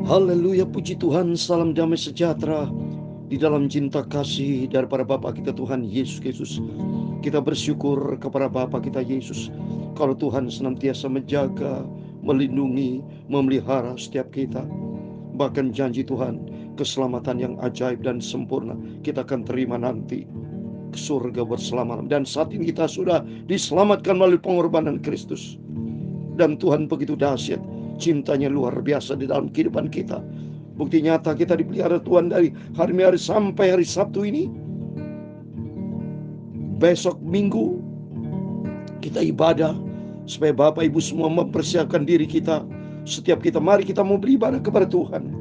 Haleluya, puji Tuhan, salam damai sejahtera di dalam cinta kasih daripada Bapa kita Tuhan Yesus Kristus. Kita bersyukur kepada Bapa kita Yesus, kalau Tuhan senantiasa menjaga, melindungi, memelihara setiap kita. Bahkan janji Tuhan, keselamatan yang ajaib dan sempurna kita akan terima nanti ke surga bersama. Dan saat ini kita sudah diselamatkan melalui pengorbanan Kristus. Dan Tuhan begitu dahsyat, cintanya luar biasa di dalam kehidupan kita. Bukti nyata kita dipelihara Tuhan dari hari sampai hari Sabtu ini. Besok Minggu kita ibadah, supaya Bapak Ibu semua mempersiapkan diri kita. Setiap kita, mari kita mau beribadah kepada Tuhan.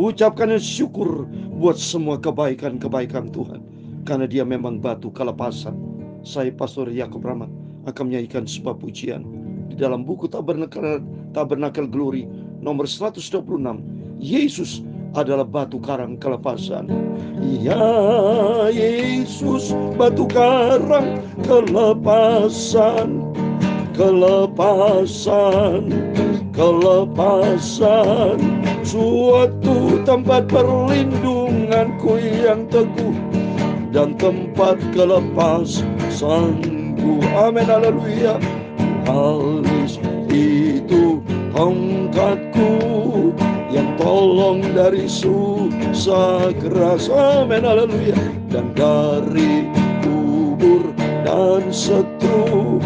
Ucapkan syukur buat semua kebaikan-kebaikan Tuhan, karena Dia memang batu kelepasan. Saya Pastor Yakub Rahmat akan menyanyikan sebuah pujian di dalam buku Tabernakel Glory nomor 126. Yesus adalah batu karang kelepasan. Ya Yesus, batu karang kelepasan, kelepasan, kelepasan, suatu tempat perlindunganku yang teguh dan tempat kelepasanku. Amin, haleluya. Halus itu tongkatku yang tolong dari susah keras. Amin, haleluya. Dan dari kubur dan setru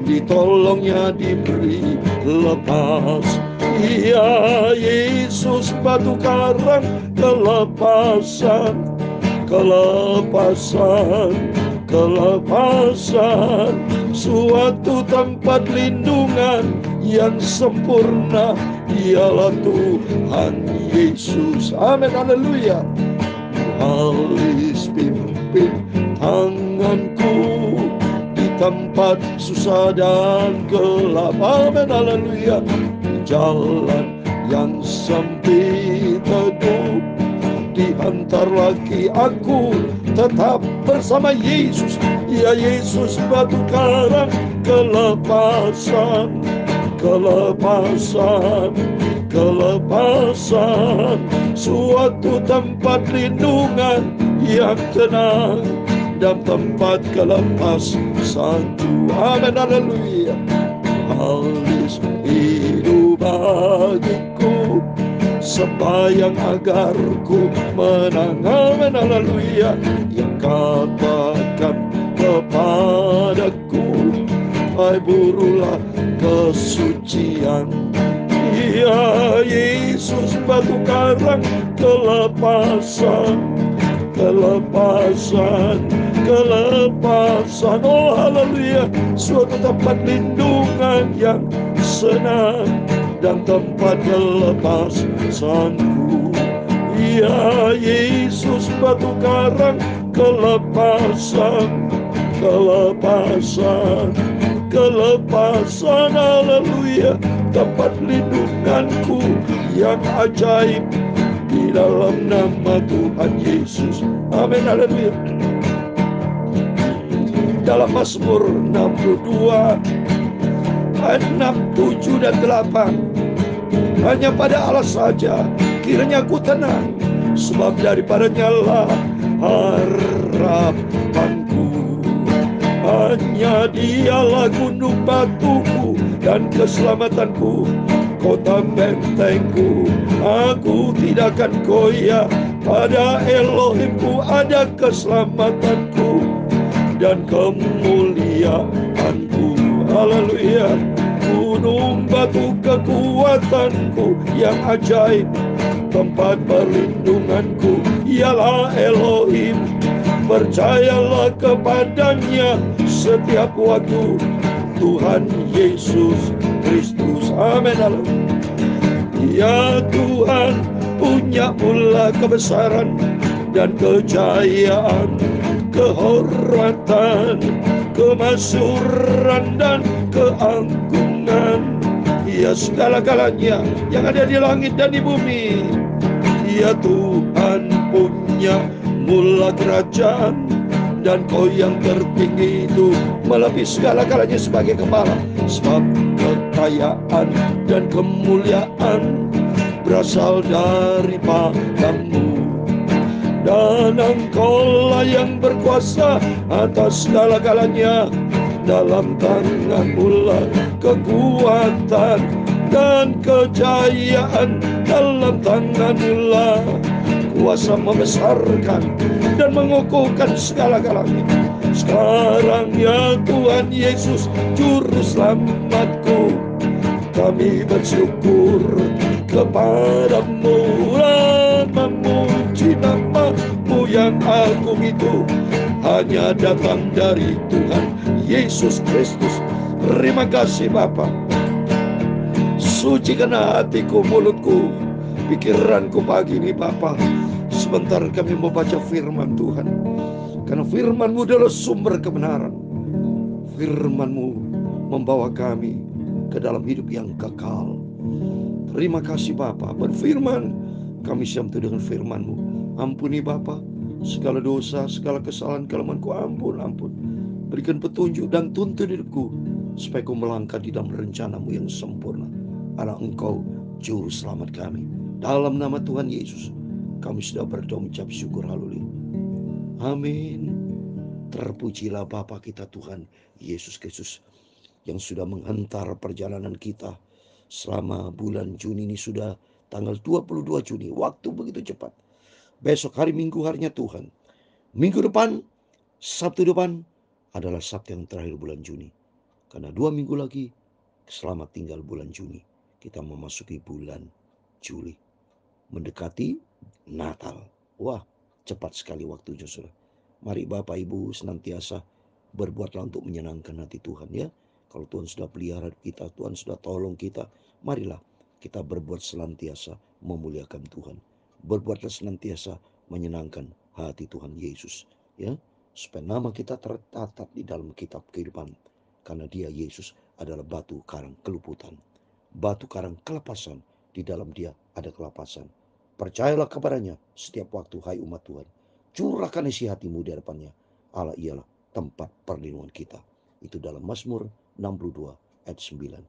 ditolongnya, diberi lepas. Ya Yesus, batu karang kelepasan, kelepasan, kelepasan, suatu tempat lindungan yang sempurna. Dialah Tuhan Yesus. Amin, haleluya. Alis pimpin tanganku di tempat susah dan gelap. Amin, haleluya. Jalan yang sempit teduh, diantar lagi aku tetap bersama Yesus. Ya Yesus, batu karang kelepasan, kelepasan, kelepasan, suatu tempat lindungan yang tenang dan tempat kelepasanku. Amin, haleluya. Halis hidup bagiku, sembahyang agar ku menang. Amin, haleluya. Yang katakan kepadaku, hai burulah kesucian. Ya Yesus, batu karang kelepasan, kelepasan, kelepasan. Oh haleluya, suatu tempat lindungan yang senang dan tempat kelepasanku. Ya Yesus, batu karang kelepasan, kelepasan, kelepasan. Haleluya, tempat lindunganku yang ajaib di dalam nama Tuhan Yesus. Amin, haleluya. Dalam Mazmur 62 ayat 6, 7 dan 8. Hanya pada Allah saja kiranya ku tenang, sebab daripadanya lah harapanku. Hanya Dialah gunung batuku dan keselamatanku, kota bentengku. Aku tidak akan goyah, pada Elohimku ada keselamatanku dan kemuliaanku. Haleluya. Gunung batu kekuatanku yang ajaib, tempat perlindunganku ialah Elohim. Percayalah kepadanya setiap waktu, Tuhan Yesus Kristus. Amin, haleluya. Ya Tuhan, punya mula kebesaran dan kejayaan, kehormatan, kemasyhuran dan keagungan. Ya segala-galanya yang ada di langit dan di bumi. Ya Tuhan, punya mula kerajaan, dan Kau yang tertinggi itu melebihi segala-galanya sebagai kepala. Sebab kekayaan dan kemuliaan berasal daripadamu. Dan Engkaulah yang berkuasa atas segala-galanya. Dalam tangan-Mu lah kekuatan dan kejayaan. Dalam tangan-Mu lah kuasa membesarkan dan mengukuhkan segala-galanya. Sekarang ya Tuhan Yesus Juru Selamatku, kami bersyukur kepadamu dan memuji nama-Mu yang agung itu hanya datang dari Tuhan Yesus Kristus. Terima kasih Bapa. Sucikan hatiku, mulutku, pikiranku pagi ini Bapa. Sebentar kami membaca firman Tuhan, karena firman-Mu adalah sumber kebenaran. Firman-Mu membawa kami ke dalam hidup yang kekal. Terima kasih Bapa. Berfirman, kami siap dengan firman-Mu. Ampuni Bapa segala dosa, segala kesalahan, kelemahanku. Ampun. Berikan petunjuk dan tuntun hidupku, supaya ku melangkah di dalam rencana-Mu yang sempurna. Anak Engkau Juru Selamat kami. Dalam nama Tuhan Yesus kami sudah berdoa mengucap syukur. Haleluya. Amin. Terpujilah Bapa kita Tuhan Yesus Kristus, yang sudah menghantar perjalanan kita selama bulan Juni ini. Sudah tanggal 22 Juni. Waktu begitu cepat. Besok hari Minggu, harinya Tuhan. Minggu depan, Sabtu depan adalah Sabtu yang terakhir bulan Juni. Karena 2 minggu lagi selamat tinggal bulan Juni. Kita memasuki bulan Juli. Mendekati Natal. Wah, cepat sekali waktunya sudah. Mari Bapak Ibu senantiasa berbuatlah untuk menyenangkan hati Tuhan ya. Kalau Tuhan sudah pelihara kita, Tuhan sudah tolong kita, marilah kita berbuat senantiasa memuliakan Tuhan. Berbuatlah senantiasa menyenangkan hati Tuhan Yesus ya, supaya nama kita tercatat di dalam kitab kehidupan. Karena Dia Yesus adalah batu karang keluputan, batu karang kelepasan. Di dalam Dia ada kelepasan. Percayalah kepadanya setiap waktu, hai umat Tuhan. Curahkan isi hatimu di hadapannya. Allah ialah tempat perlindungan kita. Itu dalam Mazmur 62 ayat 9.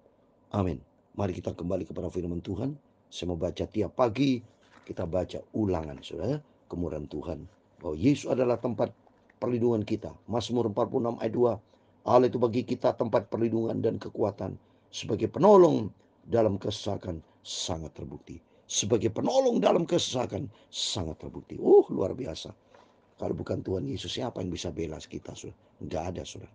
Amin. Mari kita kembali kepada firman Tuhan. Saya mau baca tiap pagi. Kita baca ulangan saudara, kemuliaan Tuhan. Bahwa Yesus adalah tempat perlindungan kita. Mazmur 46 ayat 2. Allah itu bagi kita tempat perlindungan dan kekuatan. Sebagai penolong dalam kesesakan sangat terbukti. Sebagai penolong dalam kesesakan sangat terbukti. Luar biasa. Kalau bukan Tuhan Yesus, siapa yang bisa bela kita? Enggak ada, saudara.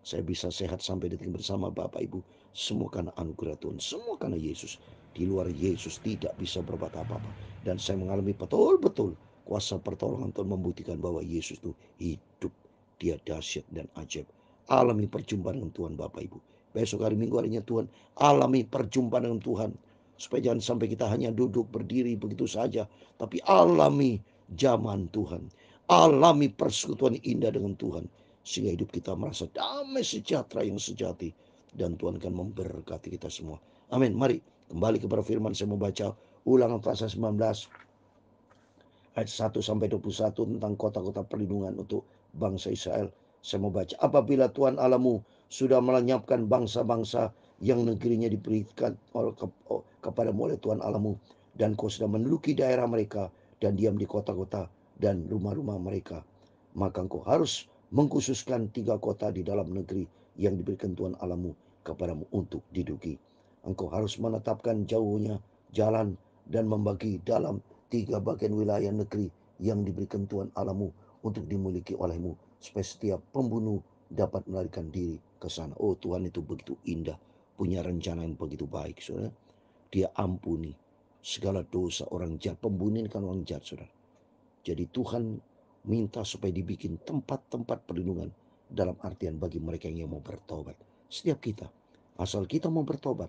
Saya bisa sehat sampai detik bersama Bapak Ibu. Semua karena anugerah Tuhan. Semua karena Yesus. Di luar Yesus tidak bisa berbuat apa-apa. Dan saya mengalami betul-betul kuasa pertolongan Tuhan, membuktikan bahwa Yesus itu hidup. Dia dahsyat dan ajaib. Alami perjumpaan dengan Tuhan Bapak Ibu. Besok hari Minggu harinya Tuhan. Alami perjumpaan dengan Tuhan. Supaya jangan sampai kita hanya duduk berdiri begitu saja. Tapi alami zaman Tuhan. Alami persekutuan indah dengan Tuhan. Sehingga hidup kita merasa damai sejahtera yang sejati. Dan Tuhan akan memberkati kita semua. Amin. Mari kembali kepada firman. Saya mau baca Ulangan pasal 19 ayat 1 sampai 21 tentang kota-kota perlindungan untuk bangsa Israel. Saya mau baca. Apabila Tuhan Allahmu sudah melenyapkan bangsa-bangsa yang negerinya diberikan kepadamu oleh Tuhan Allahmu, dan kau sudah menduduki daerah mereka dan diam di kota-kota dan rumah-rumah mereka, maka engkau harus mengkhususkan 3 kota di dalam negeri yang diberikan Tuhan Allahmu kepadamu untuk diduduki. Engkau harus menetapkan jauhnya jalan dan membagi dalam 3 bagian wilayah negeri yang diberikan Tuhan Allahmu untuk dimiliki olehmu, supaya setiap pembunuh dapat melarikan diri ke sana. Tuhan itu begitu indah, punya rencana yang begitu baik, saudara. Dia ampuni segala dosa orang jahat. Pembunuh ini kan orang jahat, saudara. Jadi Tuhan minta supaya dibikin tempat-tempat perlindungan, dalam artian bagi mereka yang mau bertobat. Setiap kita, asal kita mau bertobat,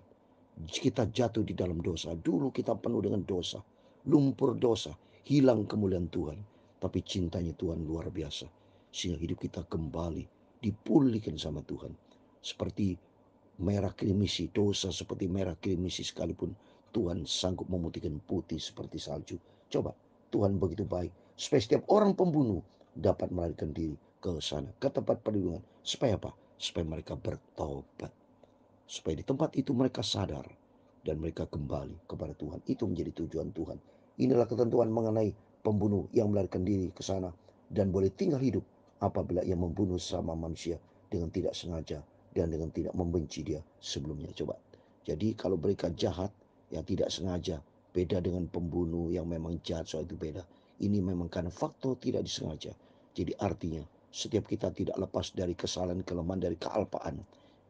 kita jatuh di dalam dosa. Dulu kita penuh dengan dosa, lumpur dosa, hilang kemuliaan Tuhan. Tapi cintanya Tuhan luar biasa, sehingga hidup kita kembali dipulihkan sama Tuhan. Seperti merah krimisi, dosa seperti merah krimisi sekalipun, Tuhan sanggup memutihkan putih seperti salju. Coba, Tuhan begitu baik, supaya setiap orang pembunuh dapat melarikan diri ke sana, ke tempat perlindungan. Supaya apa? Supaya mereka bertobat. Supaya di tempat itu mereka sadar dan mereka kembali kepada Tuhan. Itu menjadi tujuan Tuhan. Inilah ketentuan mengenai pembunuh yang melarikan diri ke sana dan boleh tinggal hidup apabila ia membunuh sama manusia dengan tidak sengaja dan dengan tidak membenci dia sebelumnya. Coba. Jadi kalau mereka jahat yang tidak sengaja, beda dengan pembunuh yang memang jahat, soal itu beda. Ini memang karena faktor tidak disengaja. Jadi artinya setiap kita tidak lepas dari kesalahan, kelemahan, dari kealpaan.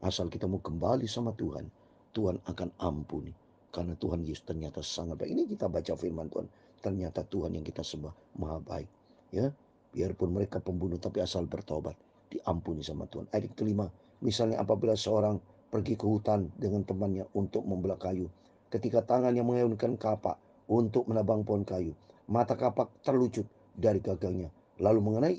Asal kita mau kembali sama Tuhan, Tuhan akan ampuni. Karena Tuhan Yesus ternyata sangat baik. Ini kita baca firman Tuhan. Ternyata Tuhan yang kita sembah maha baik. Ya, biarpun mereka pembunuh tapi asal bertobat, diampuni sama Tuhan. Ayat kelima, misalnya apabila seorang pergi ke hutan dengan temannya untuk membelah kayu. Ketika tangannya mengayunkan kapak untuk menebang pohon kayu, mata kapak terlucut dari gagangnya, lalu mengenai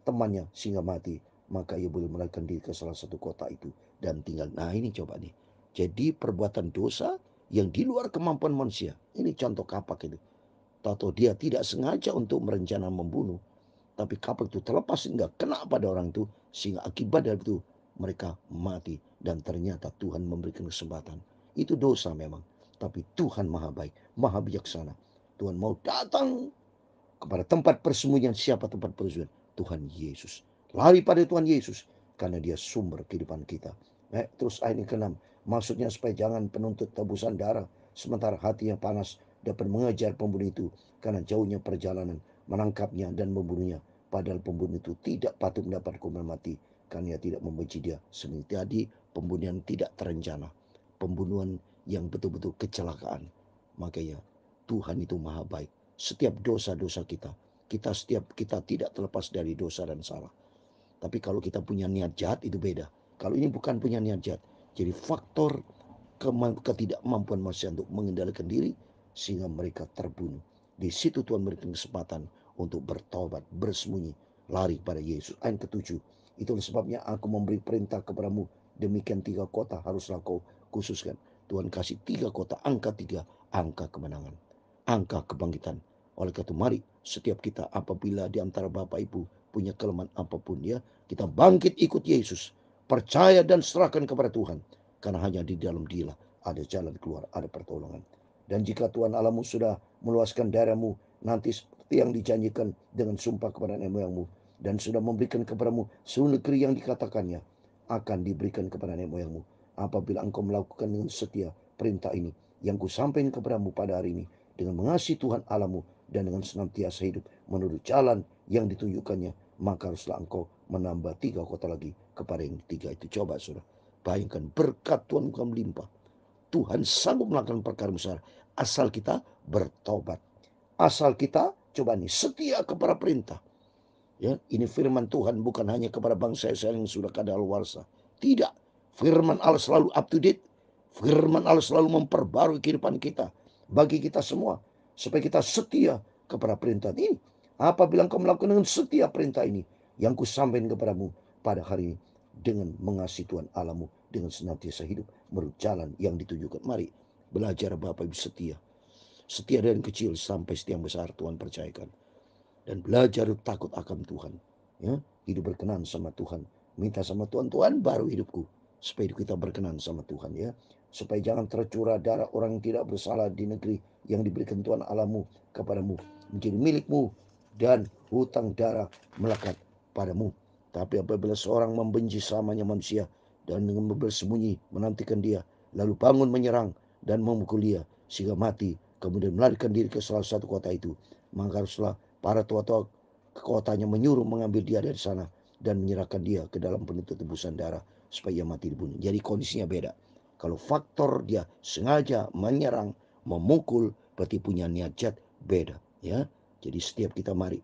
temannya sehingga mati. Maka ia boleh melarikan diri ke salah satu kota itu dan tinggal. Nah ini coba nih. Jadi perbuatan dosa yang di luar kemampuan manusia. Ini contoh kapak itu. Tahu dia tidak sengaja untuk merencana membunuh, tapi kapak itu terlepas sehingga kena pada orang itu, sehingga akibat dari itu mereka mati. Dan ternyata Tuhan memberikan kesempatan. Itu dosa memang, tapi Tuhan maha baik, maha bijaksana. Tuhan mau datang kepada tempat persembunyian. Siapa tempat persembunyian? Tuhan Yesus. Lari pada Tuhan Yesus karena dia sumber kehidupan kita. Terus ayat ke-6, maksudnya supaya jangan penuntut tebusan darah sementara hati yang panas dapat mengejar pembunuh itu karena jauhnya perjalanan menangkapnya dan membunuhnya. Padahal pembunuh itu tidak patut mendapat hukuman mati karena ia tidak membenci dia. Seperti tadi, pembunuhan tidak terencana, pembunuhan yang betul-betul kecelakaan. Makanya Tuhan itu maha baik. Setiap dosa-dosa kita tidak terlepas dari dosa dan salah. Tapi kalau kita punya niat jahat itu beda. Kalau ini bukan punya niat jahat, jadi faktor ketidakmampuan manusia untuk mengendalikan diri sehingga mereka terbunuh. Di situ Tuhan memberikan kesempatan untuk bertobat, bersembunyi, lari pada Yesus. Ayat ke-7, itulah sebabnya aku memberi perintah kepadamu, demikian 3 kota haruslah kau khususkan. Tuhan kasih 3 kota, angka 3, angka kemenangan, angka kebangkitan. Oleh karena itu mari setiap kita apabila di antara Bapak Ibu punya kelemahan apapun ya, kita bangkit ikut Yesus, percaya dan serahkan kepada Tuhan. Karena hanya di dalam Dialah ada jalan keluar, ada pertolongan. Dan jika Tuhan Allahmu sudah meluaskan daerahmu nanti seperti yang dijanjikan dengan sumpah kepada nenek moyangmu, dan sudah memberikan kepadamu seluruh negeri yang dikatakannya akan diberikan kepada nenek moyangmu, apabila engkau melakukan dengan setia perintah ini yang kusampaikan kepadamu pada hari ini, dengan mengasihi Tuhan Allahmu dan dengan senantiasa hidup menurut jalan yang ditunjukkannya, maka haruslah engkau menambah 3 kota lagi kepada yang 3 itu. Coba saudara, bayangkan berkat Tuhan bukan melimpah. Tuhan sanggup melakukan perkara besar asal kita bertobat. Asal kita coba nih setia kepada perintah. Ya, ini firman Tuhan bukan hanya kepada bangsa Israel yang sudah kadaluarsa. Tidak. Firman Allah selalu up to date. Firman Allah selalu memperbarui kehidupan kita. Bagi kita semua. Supaya kita setia kepada perintah ini. Apabila engkau melakukan dengan setia perintah ini, yang kusampaikan kepadamu pada hari ini, dengan mengasihi Tuhan Allahmu, dengan senantiasa hidup menurut jalan yang ditunjukkan. Mari belajar Bapak Ibu setia. Setia dari kecil sampai setia yang besar Tuhan percayakan. Dan belajar takut akan Tuhan. Ya, hidup berkenan sama Tuhan. Minta sama Tuhan, Tuhan baru hidupku. Supaya hidup kita berkenan sama Tuhan ya. Supaya jangan tercurah darah orang yang tidak bersalah di negeri yang diberikan Tuhan Allahmu kepadamu. Menjadi milikmu dan hutang darah melekat padamu. Tapi apabila seorang membenci samanya manusia dan dengan bersembunyi menantikan dia, lalu bangun menyerang dan memukul dia sehingga mati, kemudian melarikan diri ke salah satu kota itu, maka haruslah para tua-tua ke kotanya menyuruh mengambil dia dari sana dan menyerahkan dia ke dalam penuntut tebusan darah supaya ia mati dibunuh. Jadi kondisinya beda. Kalau faktor dia sengaja menyerang, memukul, berarti punya niat jahat, beda ya. Jadi setiap kita mari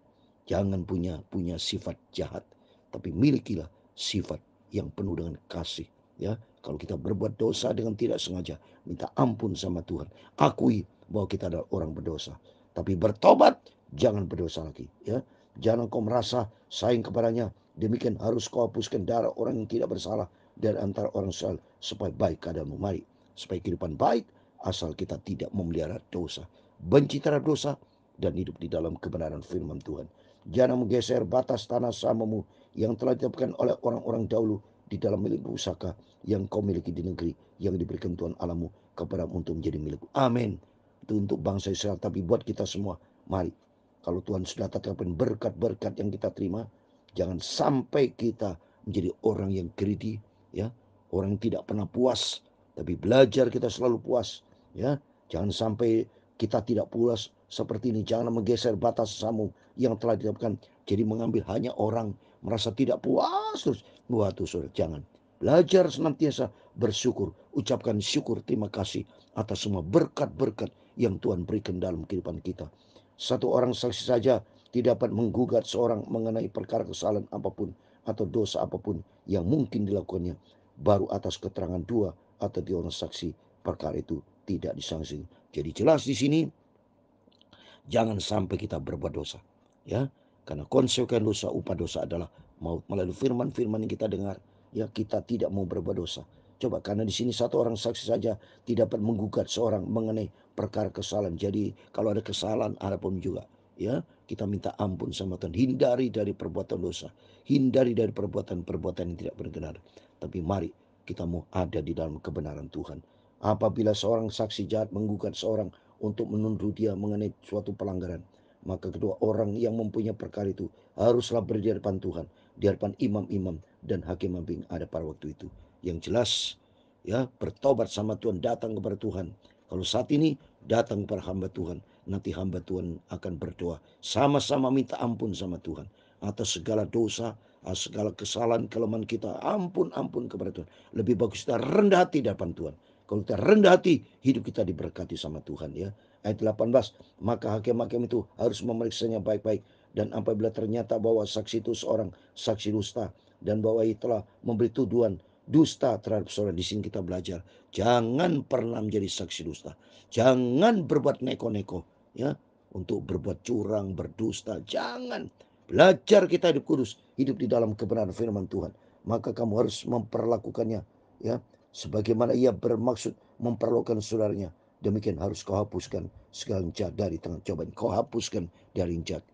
jangan punya sifat jahat, tapi milikilah sifat yang penuh dengan kasih ya. Kalau kita berbuat dosa dengan tidak sengaja, minta ampun sama Tuhan. Akui bahwa kita adalah orang berdosa, tapi bertobat, jangan berdosa lagi ya. Jangan kau merasa sayang kepadanya, demikian harus kau hapuskan darah orang yang tidak bersalah dari antara orang salah supaya baik keadaanmu. Mari supaya kehidupan baik asal kita tidak memelihara dosa, benci terhadap dosa, dan hidup di dalam kebenaran firman Tuhan. Jangan menggeser batas tanah samamu yang telah ditetapkan oleh orang-orang dahulu di dalam milik pusaka yang kau miliki di negeri yang diberikan Tuhan Allahmu kepadamu untuk menjadi milikku. Amin. Itu untuk bangsa Israel, tapi buat kita semua, mari. Kalau Tuhan sudah tetapkan berkat-berkat yang kita terima, jangan sampai kita menjadi orang yang greedy, ya, orang yang tidak pernah puas, tapi belajar kita selalu puas, ya. Jangan sampai kita tidak puas seperti ini. Jangan menggeser batas samu yang telah ditetapkan, jadi mengambil hanya orang merasa tidak puas terus. Waduh, saudara, jangan. Belajar senantiasa bersyukur, ucapkan syukur, terima kasih atas semua berkat-berkat yang Tuhan berikan dalam kehidupan kita. Satu orang saksi saja tidak dapat menggugat seorang mengenai perkara kesalahan apapun atau dosa apapun yang mungkin dilakukannya. Baru atas keterangan dua atau tiga orang saksi perkara itu tidak disanksi. Jadi jelas di sini, jangan sampai kita berbuat dosa, ya. Karena konsekuensi dosa, upah dosa adalah maut. Melalui firman-firman yang kita dengar, ya, kita tidak mau berbuat dosa. Coba, karena di sini satu orang saksi saja tidak dapat menggugat seorang mengenai perkara kesalahan. Jadi kalau ada kesalahan, ada pun juga, ya, kita minta ampun sama Tuhan. Hindari dari perbuatan dosa, hindari dari perbuatan-perbuatan yang tidak berkenan. Tapi mari kita mau ada di dalam kebenaran Tuhan. Apabila seorang saksi jahat menggugat seorang untuk menuduh dia mengenai suatu pelanggaran, maka kedua orang yang mempunyai perkara itu haruslah berdiri di hadapan Tuhan, di hadapan imam-imam dan hakim-hakim ada pada waktu itu. Yang jelas, ya, bertobat sama Tuhan, datang kepada Tuhan. Kalau saat ini datang kepada hamba Tuhan, nanti hamba Tuhan akan berdoa, sama-sama minta ampun sama Tuhan atas segala dosa, segala kesalahan, kelemahan kita. Ampun kepada Tuhan. Lebih bagus kita rendah hati di hadapan Tuhan. Kalau kita rendah hati, hidup kita diberkati sama Tuhan, ya. Ayat 18, maka hakim-hakim itu harus memeriksanya baik-baik, dan apabila ternyata bahwa saksi itu seorang saksi dusta, dan bahwa ia telah memberi tuduhan dusta terhadap seorang. Di sini kita belajar, jangan pernah menjadi saksi dusta. Jangan berbuat neko-neko, ya, untuk berbuat curang, berdusta. Jangan. Belajar kita hidup kudus, hidup di dalam kebenaran firman Tuhan. Maka kamu harus memperlakukannya, ya, sebagaimana ia bermaksud memperlakukan saudaranya. Demikian harus kau hapuskan segala jahat dari tengah. Coba kau hapuskan dari jahat.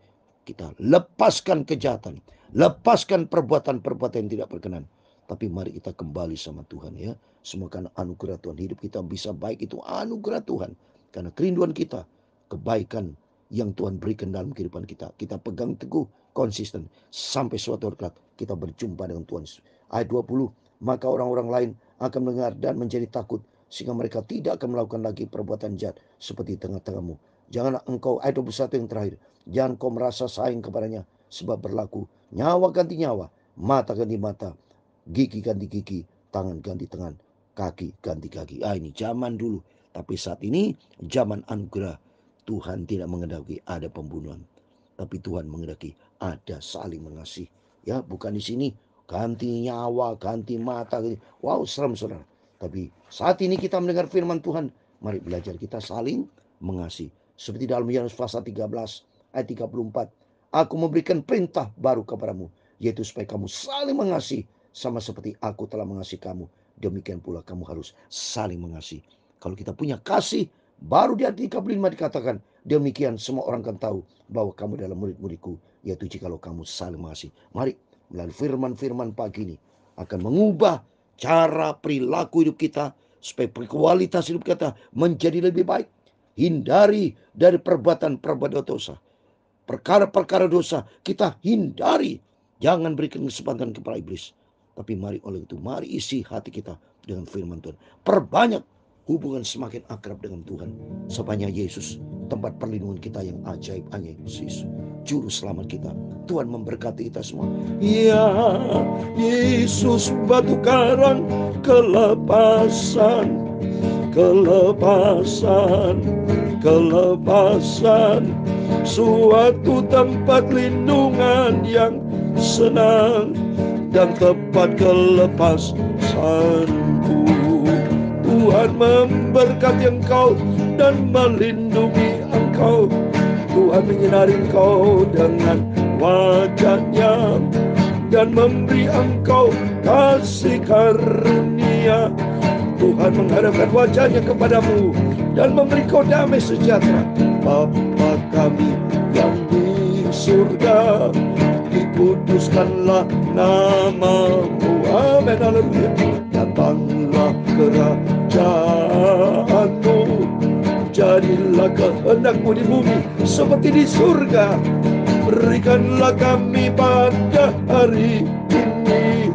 Kita lepaskan kejahatan, lepaskan perbuatan-perbuatan yang tidak berkenan. Tapi mari kita kembali sama Tuhan, ya. Semua karena anugerah Tuhan. Hidup kita bisa baik itu anugerah Tuhan. Karena kerinduan kita, kebaikan yang Tuhan berikan dalam kehidupan kita. Kita pegang teguh, konsisten. Sampai suatu hari kita berjumpa dengan Tuhan. Ayat 20, maka orang-orang lain akan mendengar dan menjadi takut, sehingga mereka tidak akan melakukan lagi perbuatan jahat seperti tengah-tengahmu. Janganlah engkau, ayat 21 yang terakhir, jangan kau merasa sayang kepadanya, sebab berlaku nyawa ganti nyawa, mata ganti mata, gigi ganti gigi, tangan ganti tangan, kaki ganti kaki. Ini zaman dulu, tapi saat ini zaman anugerah. Tuhan tidak menghendaki ada pembunuhan, tapi Tuhan menghendaki ada saling mengasihi. Ya, bukan di sini ganti nyawa, ganti mata. Wow, serem, saudara. Tapi saat ini kita mendengar firman Tuhan, mari belajar kita saling mengasihi. Seperti dalam Yohanes pasal 13 ayat 34, aku memberikan perintah baru kepadamu, yaitu supaya kamu saling mengasihi, sama seperti aku telah mengasihi kamu, demikian pula kamu harus saling mengasihi. Kalau kita punya kasih, baru di ayat 35 dikatakan, demikian semua orang akan tahu bahwa kamu adalah murid-muridku, yaitu jikalau kamu saling mengasihi. Mari, melalui firman-firman pagi ini akan mengubah cara perilaku hidup kita, supaya kualitas hidup kita menjadi lebih baik. Hindari dari perbuatan-perbuatan dosa, perkara-perkara dosa kita hindari. Jangan berikan kesempatan kepada iblis. Tapi mari oleh itu, mari isi hati kita dengan firman Tuhan. Perbanyak hubungan semakin akrab dengan Tuhan. Sepanjang Yesus, tempat perlindungan kita yang ajaib, hanya Yesus, juru selamat kita. Tuhan memberkati kita semua. Ya Yesus, batu karang kelepasan, suatu tempat lindungan yang senang dan tempat kelepasanku. Tuhan memberkati engkau dan melindungi engkau. Tuhan menyinari engkau dengan wajah-Nya dan memberi engkau kasih karunia. Tuhan menghadapkan wajah-Nya kepadamu dan memberi kau damai sejahtera. Bapa kami yang di surga, dikuduskanlah namamu. Amin, haleluya. Datanglah kerajaan jadilah kehendak-Mu di bumi seperti di surga. Berikanlah kami pada hari ini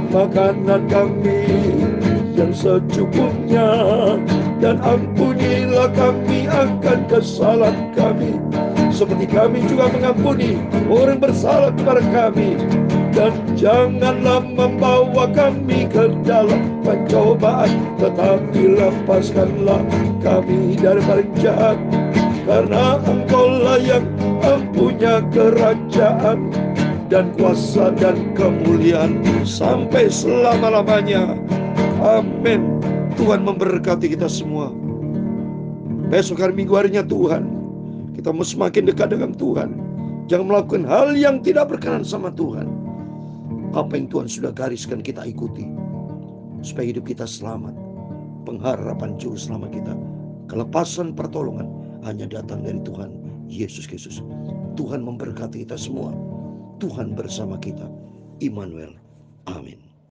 makanan kami yang secukupnya, dan ampunilah kami akan kesalahan kami, seperti kami juga mengampuni orang bersalah kepada kami. Dan janganlah membawa kami ke dalam pencobaan, tetapi lepaskanlah kami daripada jahat. Karena Engkau-Lah yang mempunyai kerajaan dan kuasa dan kemuliaan sampai selama-lamanya. Amin. Tuhan memberkati kita semua. Besok hari Minggu harinya Tuhan, kita mau semakin dekat dengan Tuhan. Jangan melakukan hal yang tidak berkenan sama Tuhan. Apa yang Tuhan sudah gariskan kita ikuti, supaya hidup kita selamat. Pengharapan juru selamat kita, kelepasan pertolongan hanya datang dari Tuhan Yesus Kristus. Tuhan memberkati kita semua. Tuhan bersama kita. Immanuel. Amin.